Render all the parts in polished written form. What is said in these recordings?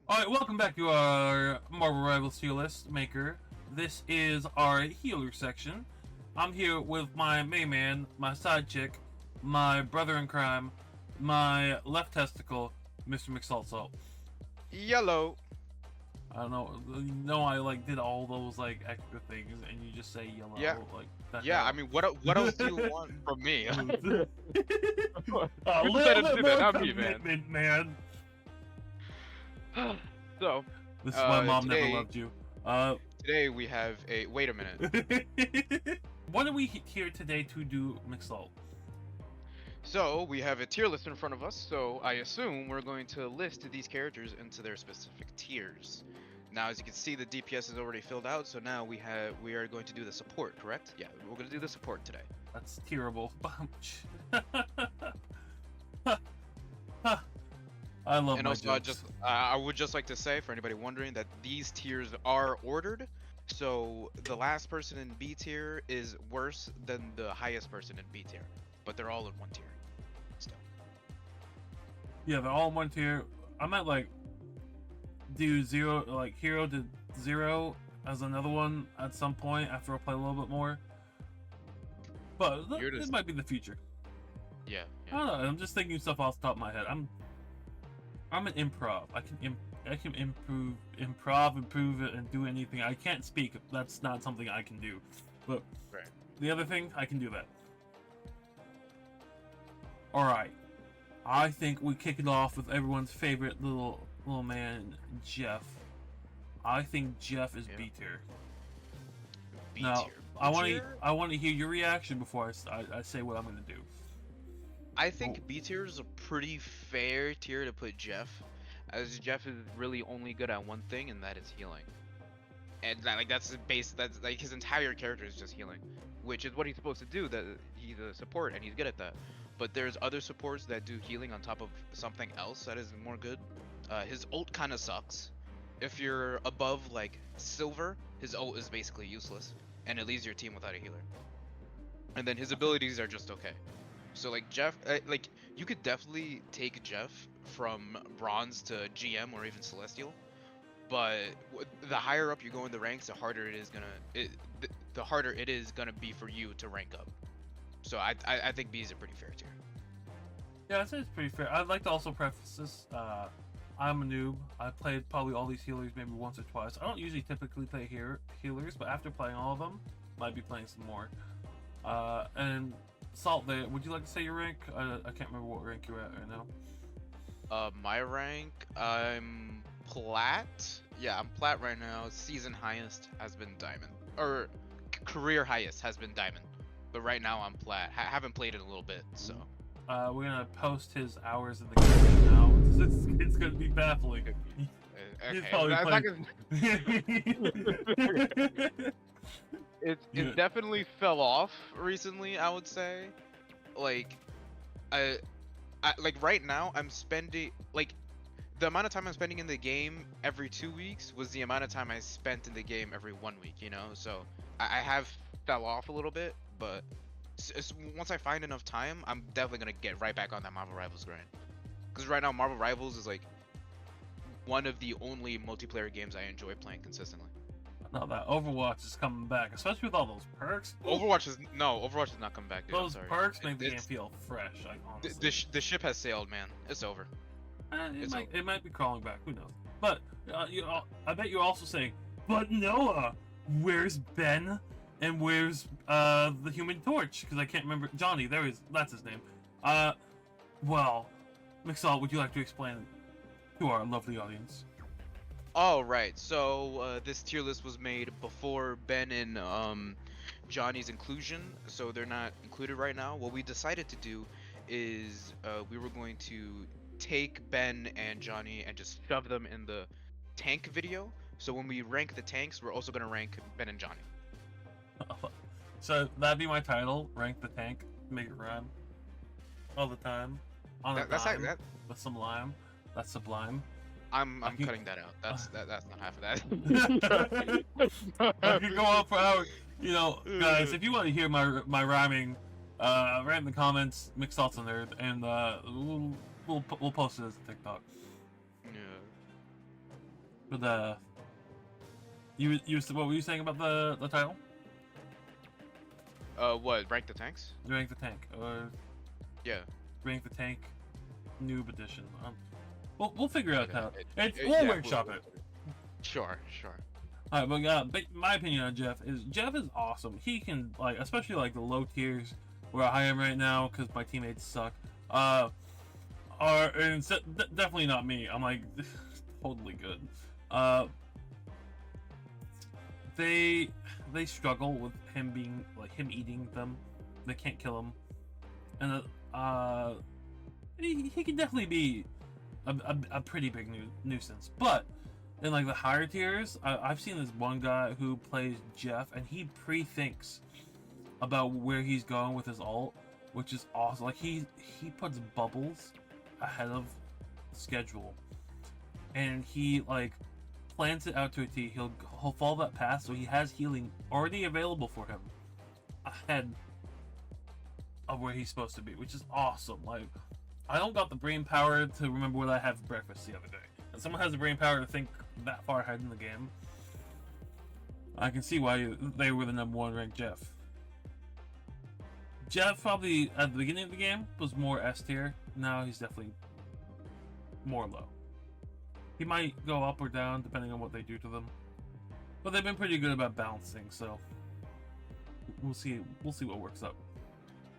Alright, welcome back to our Marvel Rivals tier list maker. This is our healer section. I'm here with my main man, my side chick, my brother in crime, my left testicle, Mr. McSaltsalt. Yellow. I don't know, I did all those extra things, and you just say yellow Yeah. like that. Yeah, I mean, what else do you want from me? A Who little decided to bit do that? more Not me, man. commitment, man. So, This is why mom never today, loved you. today we have a. Wait a minute. What are we here today to do, McSalt? So we have a tier list in front of us. So I assume we're going to list these characters into their specific tiers. Now, as you can see, the DPS is already filled out. So now we are going to do the support, correct? Yeah, we're going to do the support today. That's terrible. I love And my also, jokes. I would just like to say, for anybody wondering, that these tiers are ordered. So the last person in B tier is worse than the highest person in B tier, but they're all in one tier. Still. Yeah, they're all in one tier. I might do hero to zero as another one at some point after I play a little bit more. But this might be the future. Yeah. I don't know. I'm just thinking stuff off the top of my head. I'm an improv. I can improve it, and do anything. I can't speak. That's not something I can do. But Right. the other thing, I can do that. All right. I think we kick it off with everyone's favorite little man, Jeff. I think Jeff is B tier. B Now, tier. I want to hear your reaction before I say what I'm gonna do. I think B tier is a pretty fair tier to put Jeff, as Jeff is really only good at one thing, and that is healing. And that's his base. That's like his entire character is just healing, which is what he's supposed to do. That he's a support and he's good at that. But there's other supports that do healing on top of something else that is more good. His ult kind of sucks. If you're above like silver, his ult is basically useless, and it leaves your team without a healer. And then his abilities are just okay. So like Jeff, you could definitely take Jeff from bronze to GM or even celestial, but the higher up you go in the ranks, the harder the harder it is gonna be for you to rank up. So I think B is a pretty fair tier. Yeah, I'd say it's pretty fair. I'd like to also preface this. I'm a noob. I played probably all these healers maybe once or twice. I don't usually typically play healers, but after playing all of them, might be playing some more. And Salt, there. Would you like to say your rank? I can't remember what rank you're at right now. My rank, I'm plat. Yeah, I'm plat right now. Season highest has been diamond, or career highest has been diamond. But right now I'm plat. Haven't played it a little bit, so. We're gonna post his hours in the game right now. It's gonna be baffling. He's Okay. probably It definitely fell off recently, I would say. Like, I like right now I'm spending the amount of time I'm spending in the game every 2 weeks was the amount of time I spent in the game every 1 week, you know? So I have fell off a little bit, but once I find enough time, I'm definitely gonna get right back on that Marvel Rivals grind. Because right now Marvel Rivals is like one of the only multiplayer games I enjoy playing consistently. No, that Overwatch is coming back, especially with all those perks. Overwatch is not coming back, dude. Those I'm sorry. perks make the game feel fresh. Honestly. The ship has sailed, man. It's over. It might be crawling back. Who knows? But I bet you're also saying, "But Noah, where's Ben? And where's the Human Torch?" Because I can't remember. Johnny, that's his name. Well, Mixall, would you like to explain to our lovely audience? All right. So this tier list was made before Ben and Johnny's inclusion, so they're not included right now. What we decided to do is we were going to take Ben and Johnny and just shove them in the tank video. So when we rank the tanks, we're also gonna rank Ben and Johnny. So that'd be my title: rank the tank, make it rhyme all the time on a dime with some lime. That's sublime. I'm cutting that out. That's not half of that. I could go on for hours. You know, guys, if you want to hear my rhyming, write in the comments. Mixed Thoughts on Nerd, and we'll post it as a TikTok. Yeah. for the what were you saying about the title? What? Rank the tanks? Rank the tank or Yeah. rank the tank noob edition. We'll figure out how. We'll Yeah, workshop it. Sure. Alright, but my opinion on Jeff is awesome. He can, like, especially like the low tiers where I am right now because my teammates suck. Definitely not me. I'm like totally good. They struggle with him being like him eating them. They can't kill him, and he can definitely be a pretty big nuisance. But in like the higher tiers, I've seen this one guy who plays Jeff, and he pre-thinks about where he's going with his ult, which is awesome. Like he puts bubbles ahead of schedule, and he like plans it out to a T. He'll follow that path, so he has healing already available for him ahead of where he's supposed to be, which is awesome. Like, I don't got the brain power to remember what I had for breakfast the other day, and someone has the brain power to think that far ahead in the game. I can see why they were the #1 ranked Jeff. Jeff probably at the beginning of the game was more S tier. Now he's definitely more low. He might go up or down depending on what they do to them, but they've been pretty good about balancing. So we'll see what works out.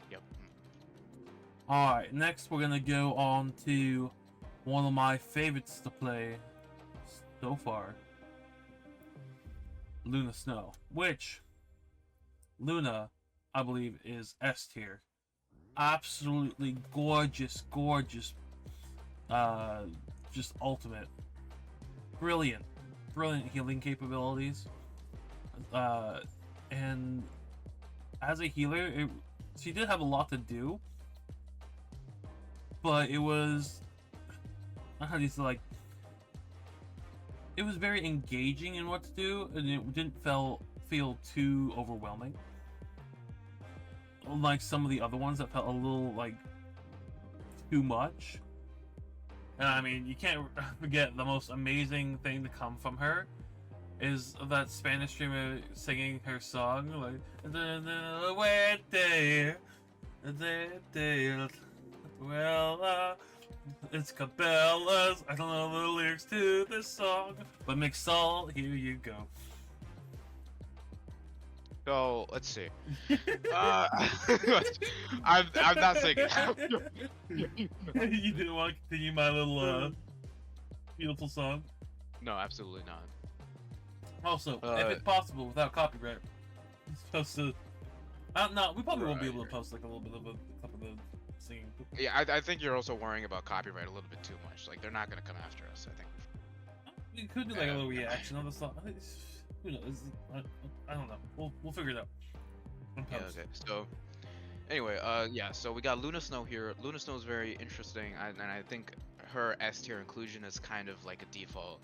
Yep. All right, next we're gonna go on to one of my favorites to play so far, Luna Snow, which Luna, I believe, is S tier. Absolutely gorgeous, just ultimate. Brilliant healing capabilities. And as a healer, she did have a lot to do, but it was, how do you say, like, it was very engaging in what to do, and it didn't feel too overwhelming. Unlike some of the other ones that felt a little like too much. And I mean, you can't forget the most amazing thing to come from her is that Spanish streamer singing her song, like, well, it's Cabela's. I don't know the lyrics to this song, but Mixall, here you go. So let's see. I'm not singing. You didn't want to continue my little beautiful song? No, absolutely not. Also, if it's possible without copyright, you're supposed to. No, we probably won't be able to post like a little bit of a clip of the singing. Yeah, I think you're also worrying about copyright a little bit too much. Like, they're not gonna come after us, I think. We could do like a little reaction on the song. Who knows? I don't know. We'll figure it out. Yeah, okay. So, anyway, yeah. So we got Luna Snow here. Luna Snow is very interesting, and I think her S tier inclusion is kind of like a default.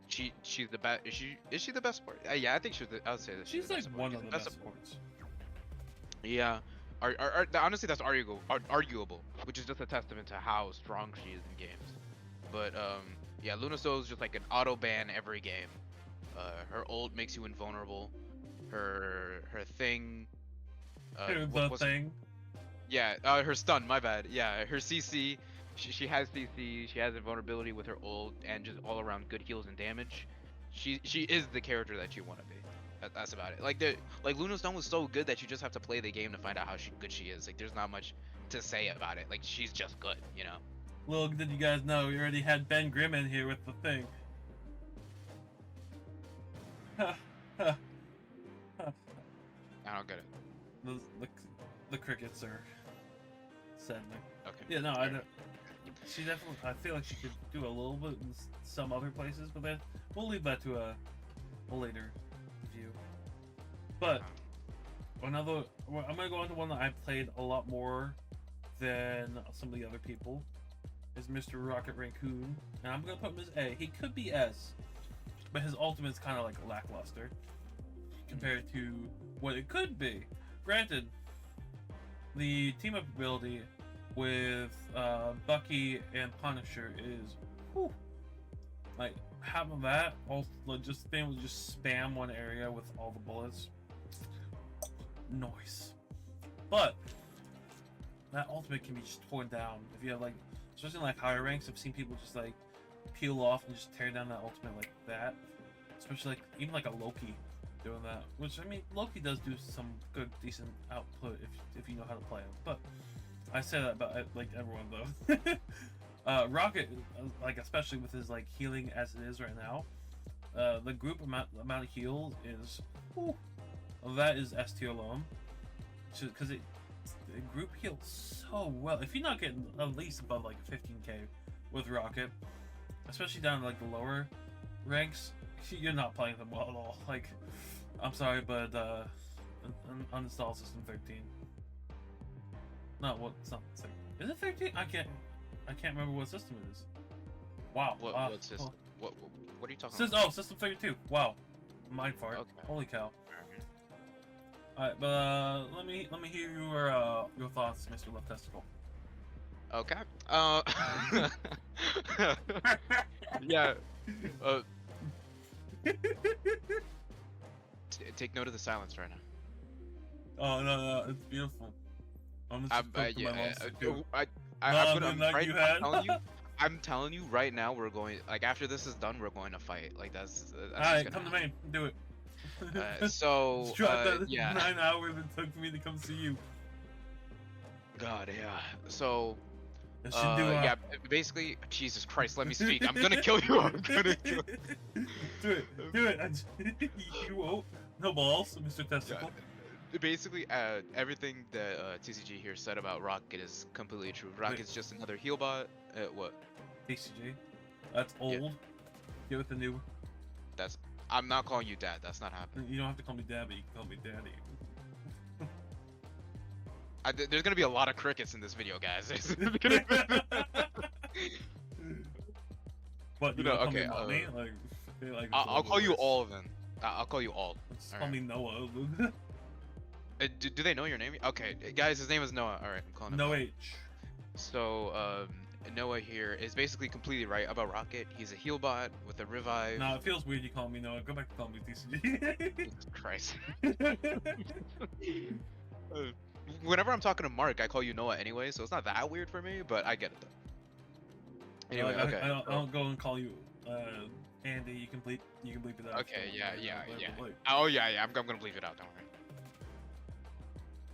She's the best. Is she the best sport? Yeah, I think I would say that she's like one of the best supports. Yeah. Honestly, that's arguable, which is just a testament to how strong she is in games. But yeah, Luna Snow is just like an auto ban every game. Her ult makes you invulnerable. Her thing. Thing. Yeah, her stun. My bad. Yeah, her CC. She has CC. She has invulnerability with her ult, and just all around good heals and damage. She is the character that you want to be. That's about it. Like Luna Snow was so good that you just have to play the game to find out how good she is. Like, there's not much to say about it. Like, she's just good, you know. Little did you guys know, we already had Ben Grimm in here with the thing. I don't get it. The crickets are saddening. Okay. Yeah, no, I don't. She definitely. I feel like she could do a little bit in some other places, but then we'll leave that to a later view. But I'm gonna go on to one that I've played a lot more than some of the other people. Is Mr. Rocket Racoon, and I'm gonna put him as A. He could be S, but his ultimate's kind of like lackluster compared to what it could be. Granted, the team-up ability with Bucky and Punisher is, whew, like, having that, also like, just being able to just spam one area with all the bullets, nice. But that ultimate can be just torn down if you have like, especially in like higher ranks. I've seen people just like peel off and just tear down that ultimate like that. Especially like even like a Loki doing that, which I mean Loki does do some good decent output if you know how to play him. But I say that about like everyone though. Rocket, like especially with his like healing as it is right now, the group amount of heal is, whew, that is S tier alone, because it group heals so well. If you're not getting at least above like 15k with Rocket, especially down to like the lower ranks, you're not playing them well at all. Like, I'm sorry, but uninstall System 13. No, what? It's not. Is it 13? I can't remember what system it is. Wow. What system? What are you talking about? Oh, System 32. Wow. Mind fart. Okay. Holy cow. Alright, but let me hear your thoughts, Mr. Left Testicle. Okay. Yeah. Take note of the silence right now. Oh no, it's beautiful. I'm telling you right now, we're going, like, after this is done, we're going to fight. Like, that's alright, come to me, do it. Yeah. 9 hours it took for me to come see you. God, yeah. So, yeah, basically, Jesus Christ, let me speak. I'm gonna kill you. I'm gonna kill you. Do it. You won't. No balls, Mr. Testicle. Yeah. Basically, everything that TCG here said about Rocket is completely true. Rocket's just another heal bot. What? TCG? That's old. Yeah. Get with the new. I'm not calling you dad. That's not happening. You don't have to call me dad, but you can call me daddy. There's gonna be a lot of crickets in this video, guys. What? You know, call okay. Me mommy? Like I'll call you all then. I'll call you all. Call me Noah. Do they know your name? Okay, guys, his name is Noah. All right, I'm calling him. No Noah. H. So, Noah here is basically completely right about Rocket. He's a heal bot with a revive. No, it feels weird you call me Noah. Go back to calling me TCG. Jesus Christ. Whenever I'm talking to Mark, I call you Noah anyway, so it's not that weird for me, but I get it though. Anyway, okay. I don't go and call you Andy. You can bleep it out. Okay, yeah. Oh yeah, I'm gonna bleep it out. Don't worry.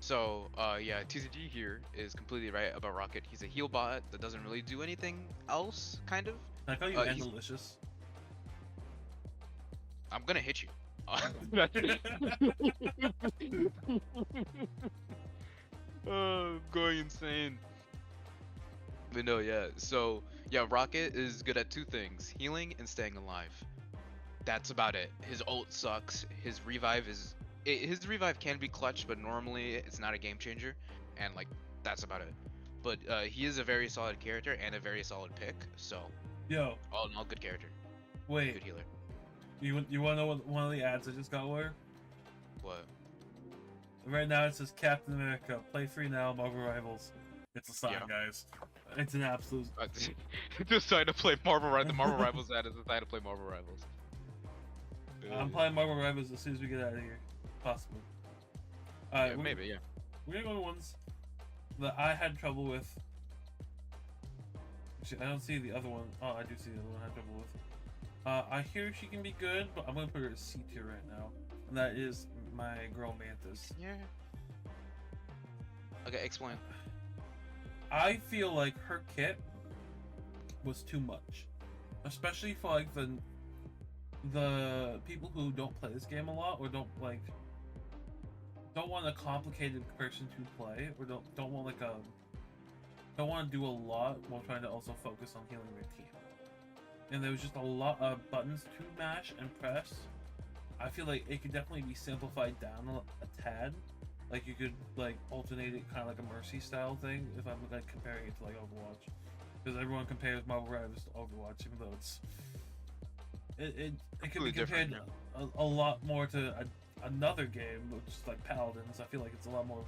So, yeah, TCG here is completely right about Rocket. He's a heal bot that doesn't really do anything else, kind of. I call you Andalicious. I'm gonna hit you. I'm going insane. But no, yeah. So, yeah, Rocket is good at two things: healing and staying alive. That's about it. His ult sucks. His revive can be clutch, but normally it's not a game changer, and like that's about it. But he is a very solid character and a very solid pick. So, all in all, good character. Wait. Good healer. You want to know what one of the ads I just got were? What? Right now it says Captain America, play free now, Marvel Rivals. It's a sign, guys. It's an absolute. Just trying to play Marvel Rivals. The Marvel Rivals ad is trying to play Marvel Rivals. I'm playing Marvel Rivals as soon as we get out of here. Possibly. Alright, maybe, yeah. We're gonna go to ones that I had trouble with. Actually, I don't see the other one. Oh, I do see the other one I had trouble with. I hear she can be good, but I'm gonna put her at C tier right now. And that is my girl Mantis. Yeah. Okay, explain. I feel like her kit was too much. Especially for like the people who don't play this game a lot, or don't want a complicated person to play, or don't want to do a lot while trying to also focus on healing their team. And there was just a lot of buttons to mash and press. I feel like it could definitely be simplified down a tad. Like you could like alternate it kind of like a Mercy style thing if I'm like comparing it to like Overwatch, because everyone compares Marvel Rivals to Overwatch, even though it could be compared a lot more to another game, which is like Paladins. I feel like it's a lot more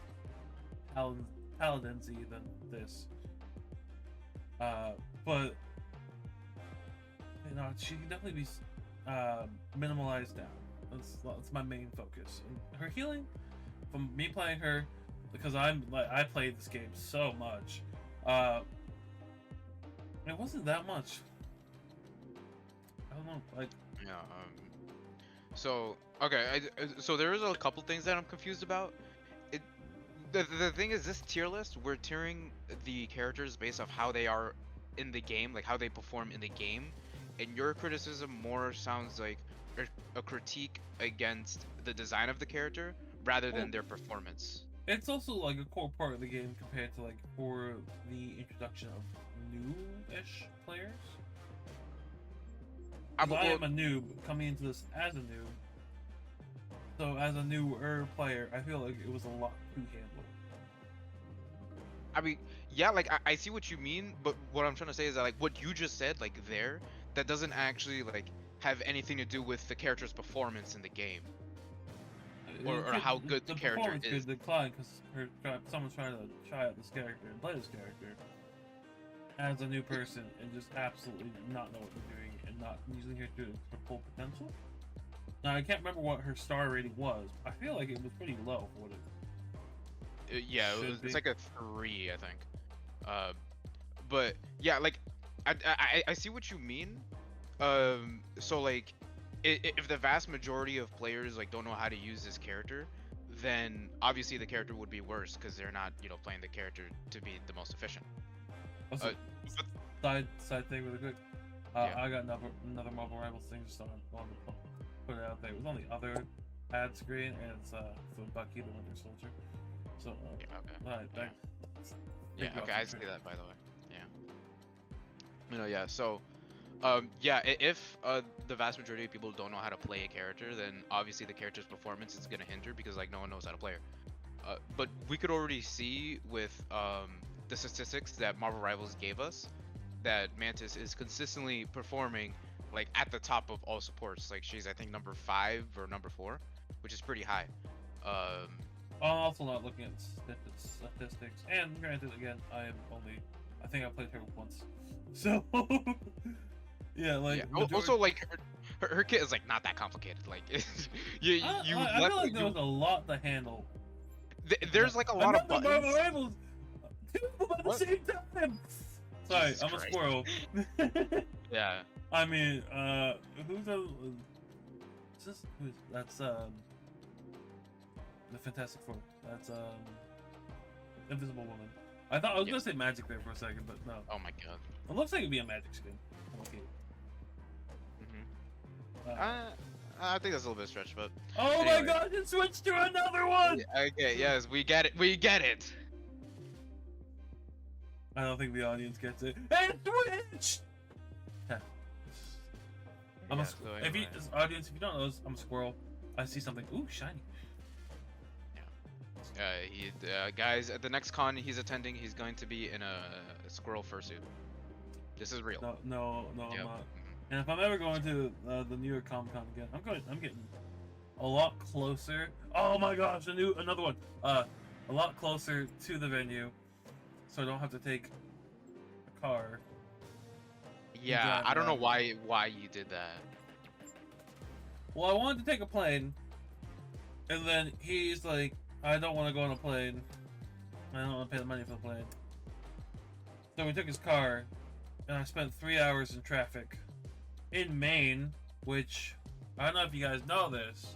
Paladins-y than this. But no, she can definitely be minimalized down. That's my main focus. And her healing, from me playing her, because I played this game so much. It wasn't that much. I don't know, like. Yeah. So okay, so there is a couple things that I'm confused about. It, the thing is, this tier list, we're tiering the characters based off how they are in the game, like how they perform in the game, and your criticism more sounds like a critique against the design of the character rather than their performance. It's also like a core part of the game compared to like for the introduction of new-ish players. I am a noob coming into this as a noob. So as a newer player, I feel like it was a lot to handle. I mean, yeah, like I see what you mean, but what I'm trying to say is that like what you just said, like there, that doesn't actually like have anything to do with the character's performance in the game, or how good the character performance is. could decline because someone's trying to try out this character and play this character as a new person and just absolutely not know what they're doing and not using her to her full potential. Now I can't remember what her star rating was. I feel like it was pretty low for what it. Yeah, it's like a 3, I think. But yeah, like I see what you mean. So like, if the vast majority of players like don't know how to use this character, then obviously the character would be worse because they're not, you know, playing the character to be the most efficient. Also, side thing really quick. Yeah. I got another Marvel Rivals thing just on to put it out there. It was on the other ad screen, and it's for Bucky the Winter Soldier. So Yeah, okay. alright, thanks. Yeah, Thank you okay, all I for see sharing. that, by the way. Yeah. You know, yeah. So, yeah, if the vast majority of people don't know how to play a character, then obviously the character's performance is gonna hinder because like no one knows how to play her. But we could already see with the statistics that Marvel Rivals gave us that Mantis is consistently performing like at the top of all supports. Like she's I think number 5 or number 4, which is pretty high. I'm also not looking at statistics, and granted, again, I think I played her once, so yeah, like. Yeah. Also, like her kit is like not that complicated. Like you I feel like there was a lot to handle. There's like a lot of Marvel buttons. Rivals, two of them at the same time. Sorry, Jesus I'm Christ. a squirrel. Yeah. I mean, who's that's the Fantastic Four. That's Invisible Woman. I was gonna say Magic there for a second, but no. Oh my god. It looks like it'd be a Magic skin. Okay. I think that's a little bit stretched, but. Oh anyway. my god! It switched to another one. Okay. Yes, we get it. We get it. I don't think the audience gets it. It switched. Yeah, Audience, if you don't know this, I'm a squirrel. I see something. Ooh, shiny. Guys, at the next con he's attending, he's going to be in a squirrel fursuit. This is real. No, Yep. I'm not. And if I'm ever going to the New York Comic Con again, I'm getting a lot closer. Oh my gosh, another one. A lot closer to the venue, so I don't have to take a car. Yeah, I don't know why you did that. Well, I wanted to take a plane, and then he's like, I don't want to go on a plane. I don't want to pay the money for the plane. So we took his car, and I spent 3 hours in traffic in Maine, which, I don't know if you guys know this,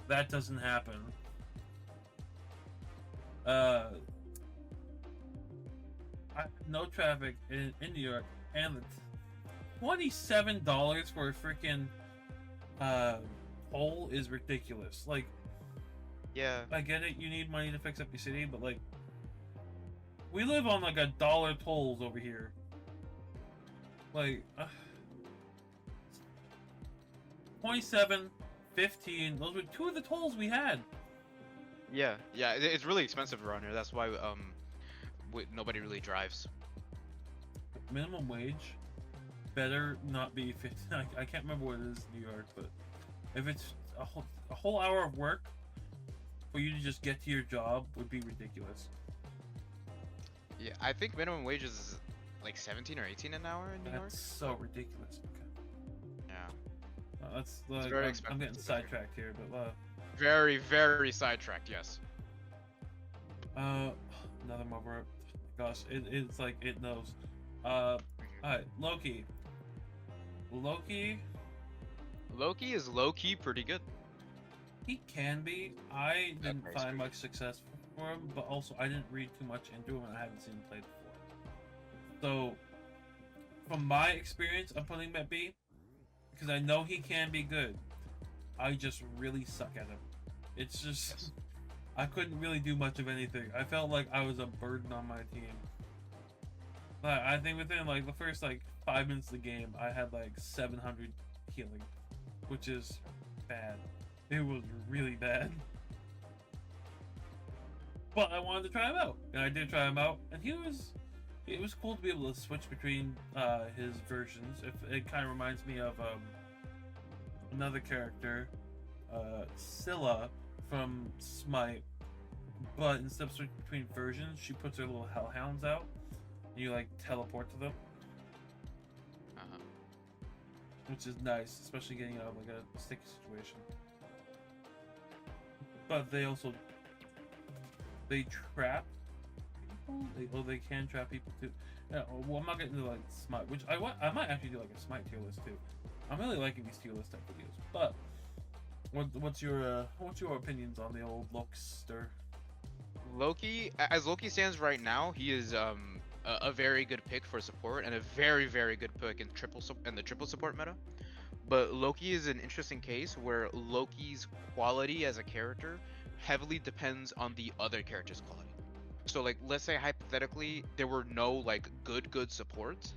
that doesn't happen. I had no traffic in New York, and $27 for a freaking toll is ridiculous. Like, Yeah. I get it, you need money to fix up your city, but like, we live on like $1 tolls over here. Like, 27, 15, those were 2 of the tolls we had. Yeah, it's really expensive around here. That's why nobody really drives. Minimum wage better not be 50. I can't remember what it is in New York, but if it's a whole hour of work for you to just get to your job would be ridiculous. Yeah, I think minimum wage is like 17 or 18 an hour in New York. That's so ridiculous. Okay. that's It's like very I'm expensive getting to be fair. sidetracked here, but Very, very sidetracked. Yes. another Marvel. Gosh, it's like it knows. Alright, Loki. Loki, Loki is low key pretty good. he can be. I That didn't price find pretty much success for him, but also I didn't read too much into him and I haven't seen him play before. So, from my experience, I'm putting him at B because I know he can be good. I just really suck at him. It's just Yes. I couldn't really do much of anything. I felt like I was a burden on my team. But I think within like the first like 5 minutes of the game, I had like 700 healing, which is bad. It was really bad. But I wanted to try him out, and I did try him out, and it was cool to be able to switch between his versions. It kind of reminds me of another character, Scylla from Smite, but instead of switching between versions, she puts her little hellhounds out, and you like teleport to them, Uh-huh. which is nice, especially getting out of like a sticky situation. But they trap people. They can trap people too. Yeah, well, I'm not getting into like Smite, which I might actually do like a Smite tier list too. I'm really liking these tier list type videos. But what's your opinions on the old Lokster? Loki, as Loki stands right now, he is a very good pick for support and a very, very good pick in the triple support meta. But Loki is an interesting case where Loki's quality as a character heavily depends on the other character's quality. So like let's say hypothetically there were no like good supports,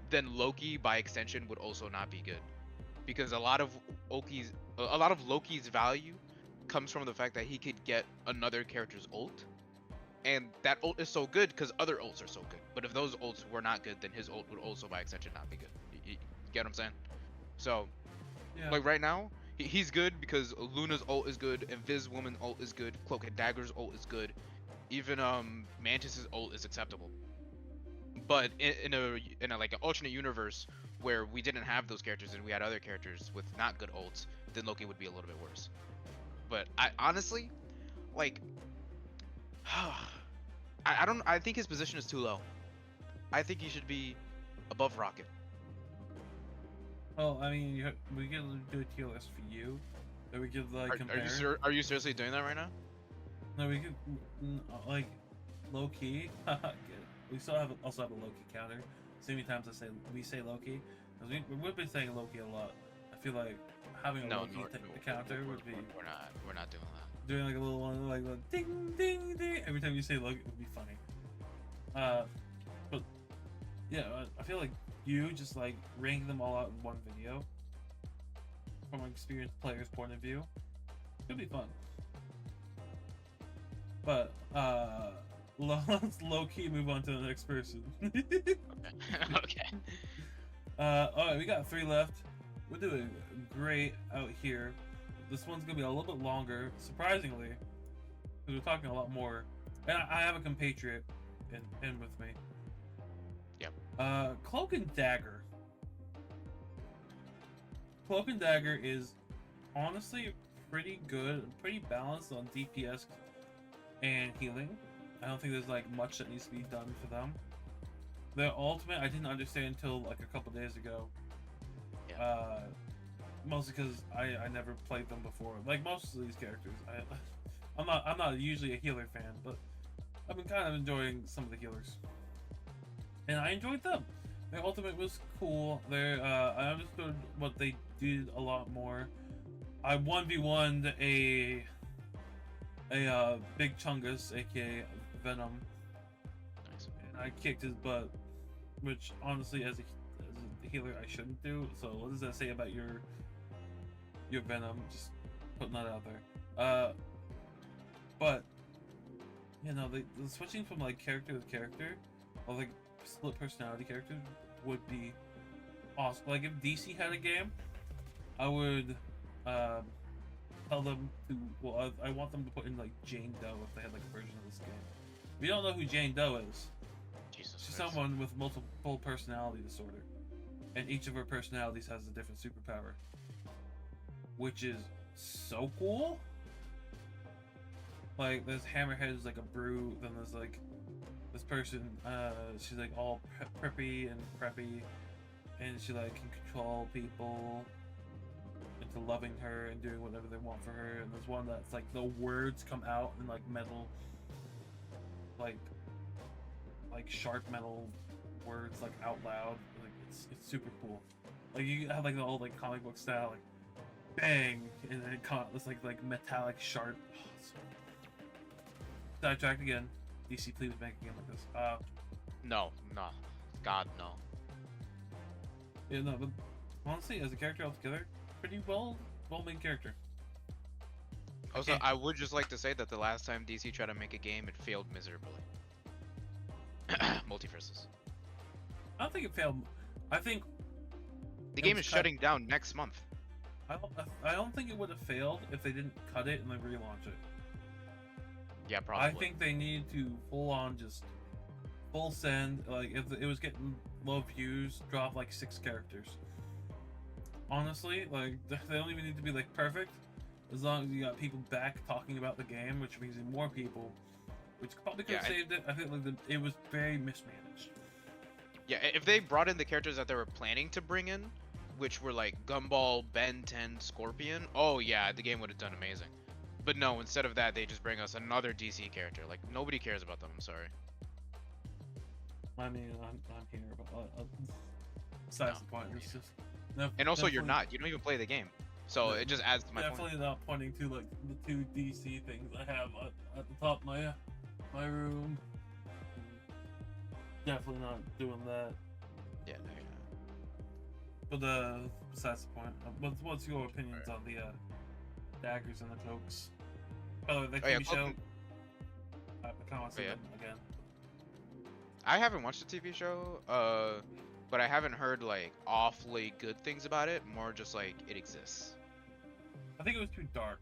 then Loki by extension would also not be good. Because a lot of Loki's value comes from the fact that he could get another character's ult. And that ult is so good because other ults are so good. But if those ults were not good, then his ult would also by extension not be good. You get what I'm saying? So Yeah. like right now, he's good because Luna's ult is good, Invis Woman ult is good, Cloak and Dagger's ult is good, even Mantis's ult is acceptable. But in a like an alternate universe where we didn't have those characters and we had other characters with not good ults, then Loki would be a little bit worse. But I honestly, like, I think his position is too low. I think he should be above Rocket. Well, I mean, we could do a tier list for you, that we could like compare. Are you seriously doing that right now? No, we could like low key. We still also have a Loki counter. So many times we say Loki, because we've been saying Loki a lot. I feel like having a Loki counter would be. We're not doing that. Doing like a little one, like a ding ding ding every time you say Loki would be funny. But yeah, I feel like you just like ranking them all out in one video from an experienced player's point of view could be fun. But let's low-key move on to the next person. Okay. Okay. Alright, we got 3 left. We're doing great out here. This one's gonna be a little bit longer, surprisingly, because we're talking a lot more. And I have a compatriot in with me. Yep. Cloak and Dagger. Cloak and Dagger is honestly pretty good, pretty balanced on DPS and healing. I don't think there's like much that needs to be done for them. Their ultimate I didn't understand until like a couple days ago. Yeah. Mostly because I never played them before. Like most of these characters, I'm not usually a healer fan, but I've been kind of enjoying some of the healers, and I enjoyed them. Their ultimate was cool. I understood what they did a lot more. I 1v1'd a Big Chungus, aka Venom, Nice. and I kicked his butt, which honestly, as a healer, I shouldn't do. So what does that say about your Venom? Just putting that out there. But you know, the switching from like character to character, or like split personality characters, would be awesome. Like if DC had a game, I would tell them to. Well, I want them to put in like Jane Doe if they had like a version of this game. If you don't know who Jane Doe is, Jesus she's Christ. someone with multiple personality disorder, and each of her personalities has a different superpower. which is so cool. Like, there's Hammerhead is like a brew, then there's like this person, she's like all preppy and preppy, and she like can control people into loving her and doing whatever they want for her. And there's one that's like the words come out in like metal, like sharp metal words like out loud. Like it's super cool. Like you have like the old like comic book style, like bang, and then it's like metallic sharp. Oh, sidetracked again. DC, please make a game like this. No, God no. Yeah, no, but honestly, as a character altogether, pretty well made character. Also, I would just like to say that the last time DC tried to make a game, it failed miserably. Multiverses. I don't think it failed. I think the game is shutting down next month. I don't think it would have failed if they didn't cut it and then relaunch it. Yeah, probably. I think they needed to full send. Like if it was getting low views, drop like 6 characters. Honestly, like they don't even need to be like perfect. As long as you got people back talking about the game, which means more people, which probably could have saved it. I think like it was very mismanaged. Yeah, if they brought in the characters that they were planning to bring in, which were like Gumball, Ben 10, Scorpion, oh yeah, the game would have done amazing. But no, instead of that, they just bring us another DC character. Like, nobody cares about them, I'm sorry. I mean, I'm here about... besides the point, it's just... And also, you're not. You don't even play the game. So, it just adds to my point. Definitely not pointing to, like, the 2 DC things I have at the top of my room. Definitely not doing that. Yeah, no, you're not. But, besides the point, what's your opinions on the, daggers and the cloaks? By the way, the TV show. I kind of want to see them again. I haven't watched the TV show, but I haven't heard like awfully good things about it. More just like it exists. I think it was too dark.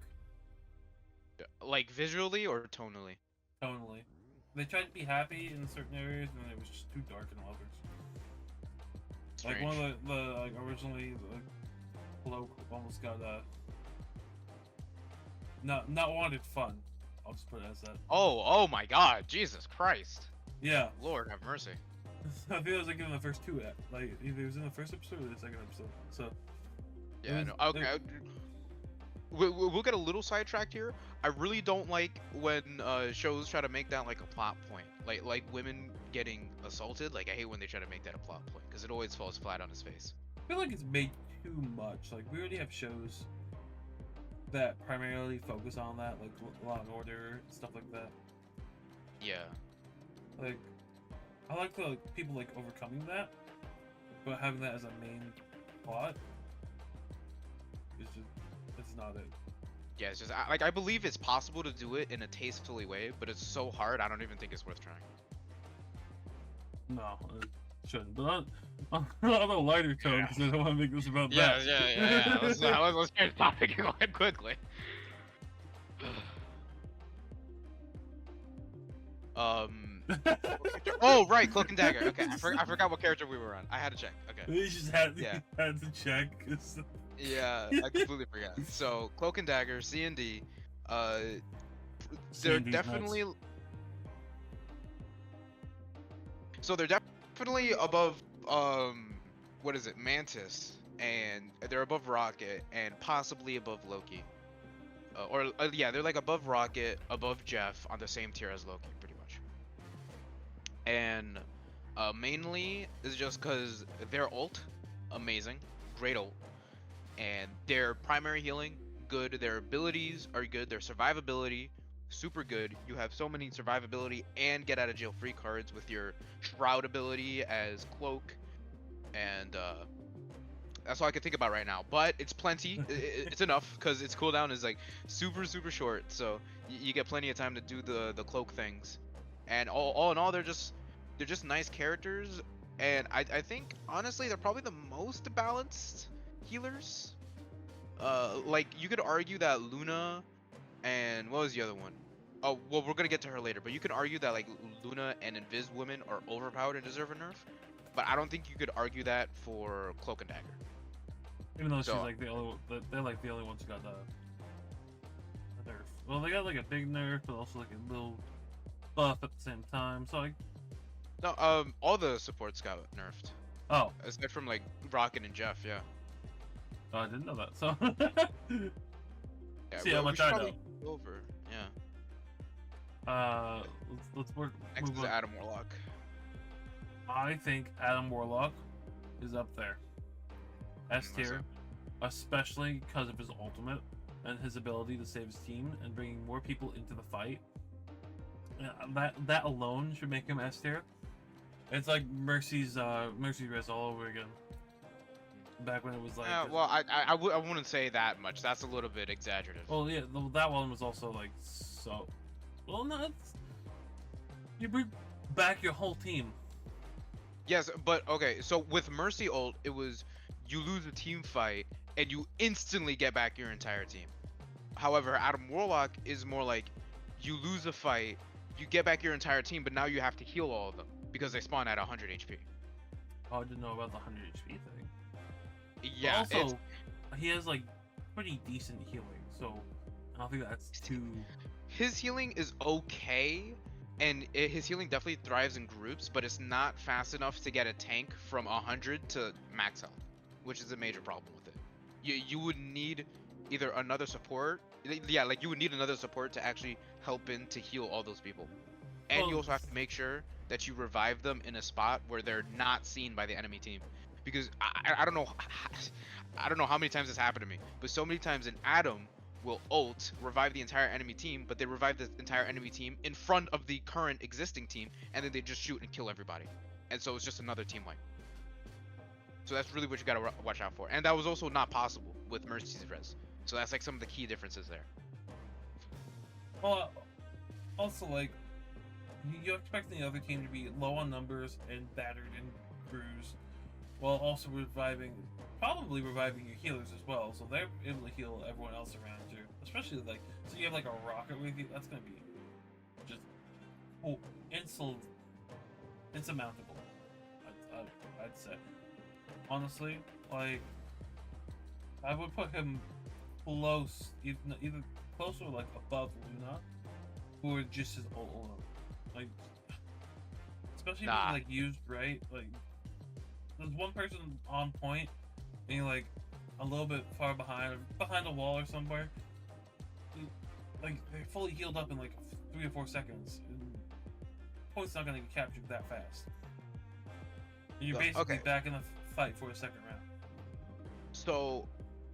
Like visually or tonally? Tonally. They tried to be happy in certain areas, and then it was just too dark in others. Strange. Like one of the like originally the cloak almost got not wanted fun. I'll just put it as that. Oh my God, Jesus Christ. Yeah. Lord have mercy. I feel it was like in the first 2 like either it was in the first episode or the second episode. So. Yeah. No. Okay. We'll get a little sidetracked here. I really don't like when shows try to make that like a plot point. Like women getting assaulted. Like I hate when they try to make that a plot point because it always falls flat on its face. I feel like it's made too much. Like we already have shows that primarily focus on that, like Law and Order, stuff like that. Yeah. Like, I like the people like overcoming that, but having that as a main plot is just, it's not it. Yeah, it's just like I believe it's possible to do it in a tastefully way, but it's so hard. I don't even think it's worth trying. No, it shouldn't. But on a lighter tone, because I don't want to make this about that. Yeah. Let's change the topic and go ahead quickly. Oh right, Cloak and Dagger. Okay, I forgot what character we were on. I had to check. Okay. You just had to check. Yeah, I completely forgot. So Cloak and Dagger, C&D, they're definitely nuts. So they're definitely above what is it, Mantis, and they're above Rocket, and possibly above Loki. Yeah, they're like above Rocket, above Jeff, on the same tier as Loki, pretty much. And mainly is just because their ult, amazing, great ult, and their primary healing, good. Their abilities are good. Their survivability, super good. You have so many survivability and get out of jail free cards with your Shroud ability as Cloak, and that's all I can think about right now. But it's plenty. It's enough because its cooldown is like super short, so you get plenty of time to do the Cloak things. And all in all, they're just nice characters, and I think honestly they're probably the most balanced healers. Like you could argue that Luna and what was the other one? Oh well, we're gonna get to her later, but you could argue that like Luna and Invis Women are overpowered and deserve a nerf, but I don't think you could argue that for Cloak and Dagger. Even though she's So like they're like the only ones who got the nerf. Well, they got like a big nerf, but also like a little buff at the same time. So like, no, all the supports got nerfed oh, aside from like Rocket and Jeff. Yeah. I didn't know that. So Yeah. see how We much should I probably know. go over. Yeah. Let's work. Next Move is on. Adam Warlock. I think Adam Warlock is up there. S tier, especially because of his ultimate and his ability to save his team and bringing more people into the fight. That alone should make him S tier. It's like Mercy's Mercy Res all over again. Back when it was like. Well, I wouldn't say that much. That's a little bit exaggerative. Well, yeah, that one was also like so. Well, no, you bring back your whole team. Yes, but okay. So with Mercy ult, it was you lose a team fight and you instantly get back your entire team. However, Adam Warlock is more like you lose a fight, you get back your entire team, but now you have to heal all of them because they spawn at 100 HP. Oh, I didn't know about the 100 HP thing. Yeah. But also, he has like pretty decent healing, so I don't think that's too. His healing is okay, and his healing definitely thrives in groups, but it's not fast enough to get a tank from 100 to max health, which is a major problem with it. You would need either another support, yeah, like you would need another support to actually help in to heal all those people, and Well, you also have to make sure that you revive them in a spot where they're not seen by the enemy team, because I don't know, I don't know how many times this happened to me, but so many times an Adam will ult, revive the entire enemy team, but they revive the entire enemy team in front of the current existing team, and then they just shoot and kill everybody. And so it's just another team wipe. So that's really what you gotta watch out for. And that was also not possible with Mercy's res. So that's like some of the key differences there. Well, also like you're expecting the other team to be low on numbers and battered and bruised, while also probably reviving your healers as well, so they're able to heal everyone else around you. Especially like, so you have like a rocket with you. That's gonna be just insurmountable. I'd say. Honestly, like I would put him close, either close or like above Luna, who are just as old. Like, especially if it's like used right. Like, there's one person on point, and you're like a little bit far behind a wall or somewhere. Like they're fully healed up in like 3 or 4 seconds. And point's not gonna get captured that fast. And you're basically back in the fight for a second round. So,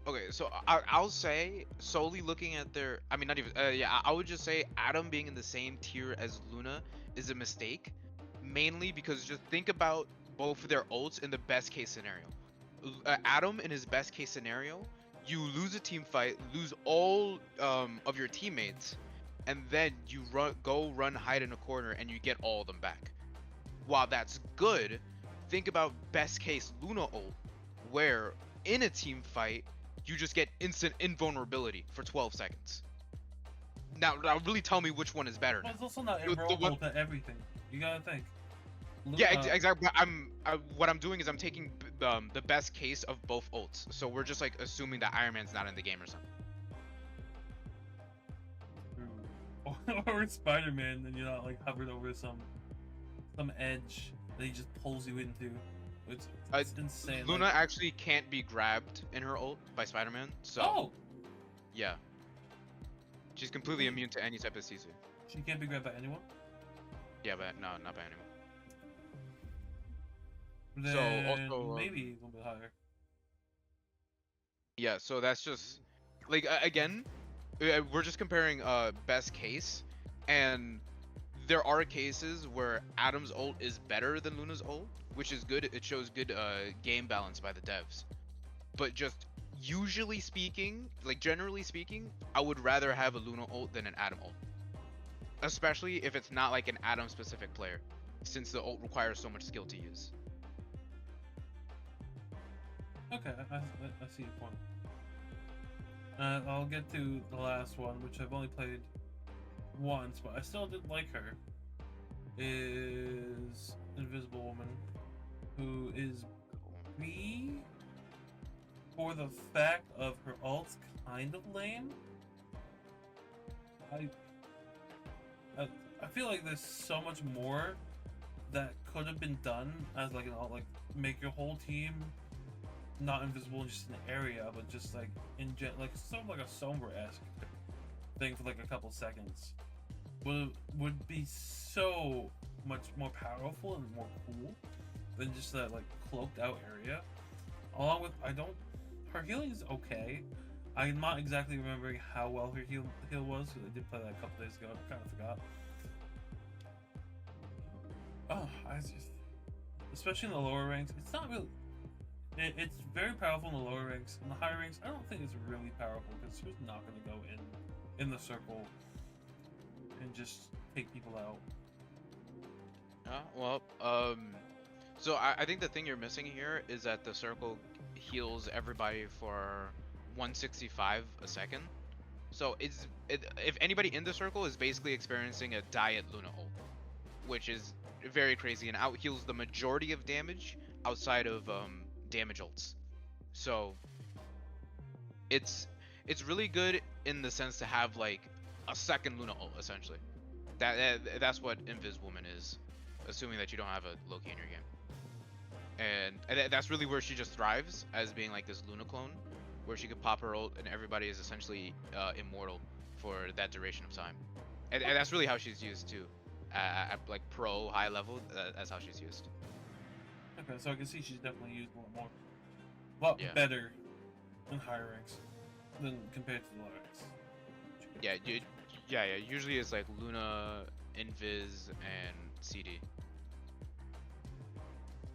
okay, so I'll say solely looking at their, I mean not even, yeah, I would just say Adam being in the same tier as Luna is a mistake, mainly because just think about both of their ults in the best case scenario. Adam in his best case scenario, you lose a team fight, lose all of your teammates, and then you go run hide in a corner and you get all of them back. While that's good, think about best case Luna ult, where in a team fight you just get instant invulnerability for 12 seconds. Now really tell me which one is better. Well, it's also not invulnerable to everything. You gotta think. Yeah, exactly. What I'm doing is I'm taking the best case of both ults. So we're just like assuming that Iron Man's not in the game or something. Or Spider-Man, and you're not like hovered over some edge that he just pulls you into. It's insane. Luna actually can't be grabbed in her ult by Spider-Man. So yeah, she's completely immune to any type of CC. She can't be grabbed by anyone? Yeah, but no, not by anyone. Then so also maybe a little bit higher. Yeah, so that's just like again, we're just comparing best case, and there are cases where Adam's ult is better than Luna's ult, which is good. It shows good game balance by the devs. But just usually speaking, like generally speaking, I would rather have a Luna ult than an Adam ult, especially if it's not like an Adam specific player, since the ult requires so much skill to use. Okay, I see your point. I'll get to the last one, which I've only played once, but I still did like her. Is Invisible Woman, who is B4 for the fact of her ult's kind of lame. I feel like there's so much more that could have been done as like an ult, like make your whole team not invisible in just an area, but just like like sort of like a Sombra-esque thing for like a couple seconds. Would be so much more powerful and more cool than just that like cloaked out area. Along with her healing is okay. I'm not exactly remembering how well her heal was, because I did play that a couple days ago. I kind of forgot. Oh, especially in the lower ranks, it's not really. It's very powerful in the lower ranks. In the higher ranks, I don't think it's really powerful, because who's not going to go in the circle and just take people out. So I think the thing you're missing here is that the circle heals everybody for 165 a second. So if anybody in the circle is basically experiencing a diet Luna ult, which is very crazy and out heals the majority of damage outside of damage ults. So it's really good in the sense to have like a second Luna ult essentially. That's what Invis Woman is, assuming that you don't have a Loki in your game. And that's really where she just thrives, as being like this Luna clone, where she could pop her ult and everybody is essentially immortal for that duration of time. And that's really how she's used too, at like pro high level. That's how she's used. Okay, so I can see she's definitely used a lot better in higher ranks than compared to the lower ranks. Yeah. Usually it's like Luna, Invis, and CD.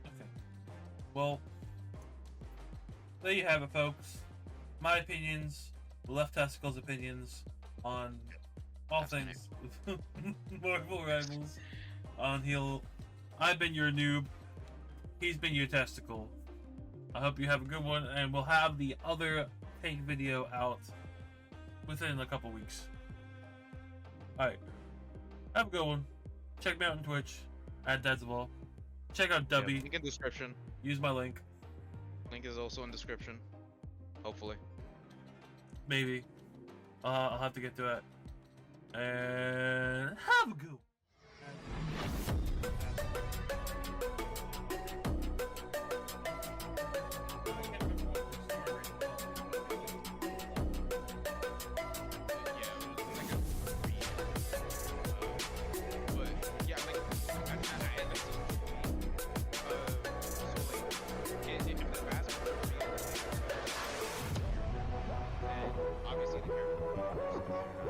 Okay. Well, there you have it, folks. My opinions, the left testicle's opinions on all things Marvel Rivals on Heal. I've been your noob. He's been your testicle. I hope you have a good one, and we'll have the other tank video out within a couple weeks. Alright. Have a good one. Check me out on Twitch at Dadzaball. Check out Dubby. Link in description. Use my link. Link is also in description. Hopefully. Maybe. I'll have to get to it. And have a good one. Obviously the character